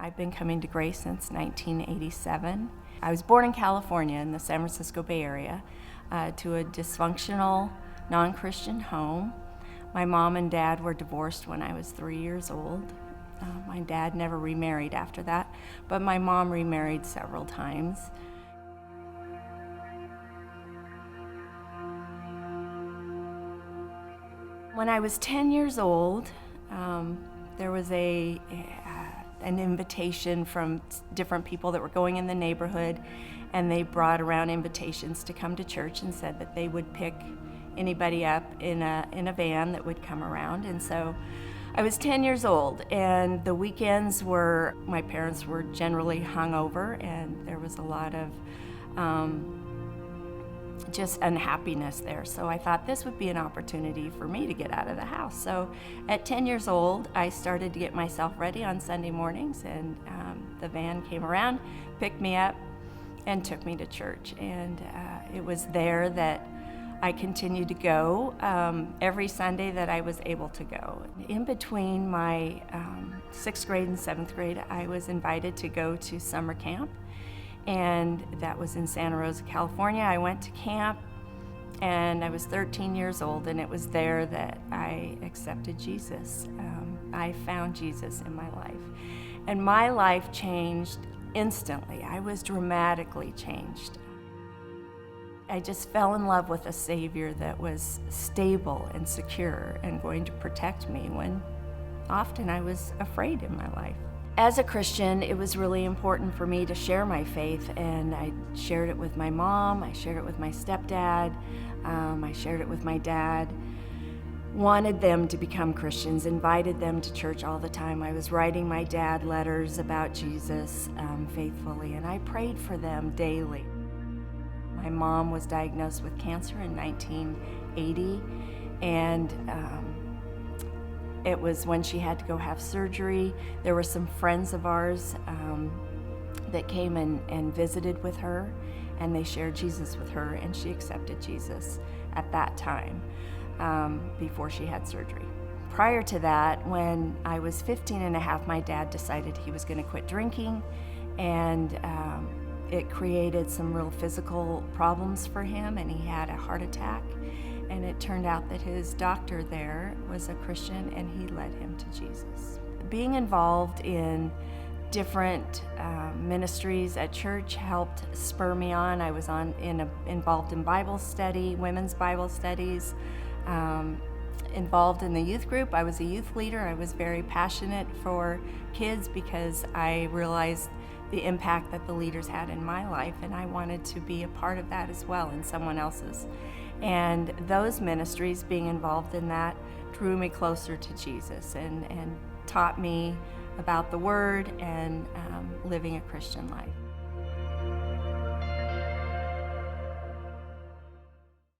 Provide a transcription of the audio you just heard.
I've been coming to Grace since 1987. I was born in California in the San Francisco Bay Area to a dysfunctional, non-Christian home. My mom and dad were divorced when I was 3 years old. My dad never remarried after that, but my mom remarried several times. When I was 10 years old, there was an invitation from different people that were going in the neighborhood, and they brought around invitations to come to church and said that they would pick anybody up in a van that would come around. And so I was 10 years old, and the weekends my parents were generally hungover, and there was a lot of just unhappiness there. So I thought this would be an opportunity for me to get out of the house. So at 10 years old, I started to get myself ready on Sunday mornings, and the van came around, picked me up, and took me to church. And it was there that I continued to go every Sunday that I was able to go. In between my 6th grade and 7th grade, I was invited to go to summer camp, and that was in Santa Rosa, California. I went to camp, and I was 13 years old, and it was there that I accepted Jesus. I found Jesus in my life, and my life changed instantly. I was dramatically changed. I just fell in love with a Savior that was stable and secure and going to protect me when often I was afraid in my life. As a Christian, it was really important for me to share my faith, and I shared it with my mom, I shared it with my stepdad, I shared it with my dad. Wanted them to become Christians, invited them to church all the time. I was writing my dad letters about Jesus faithfully, and I prayed for them daily. My mom was diagnosed with cancer in 1980, and it was when she had to go have surgery. There were some friends of ours that came and visited with her, and they shared Jesus with her, and she accepted Jesus at that time before she had surgery. Prior to that, when I was 15 and a half, my dad decided he was going to quit drinking, and it created some real physical problems for him, and he had a heart attack. And it turned out that his doctor there was a Christian, and he led him to Jesus. Being involved in different ministries at church helped spur me on. I was involved in Bible study, women's Bible studies, involved in the youth group. I was a youth leader. I was very passionate for kids because I realized the impact that the leaders had in my life, and I wanted to be a part of that as well in someone else's. And those ministries, being involved in that, drew me closer to Jesus and taught me about the Word and living a Christian life.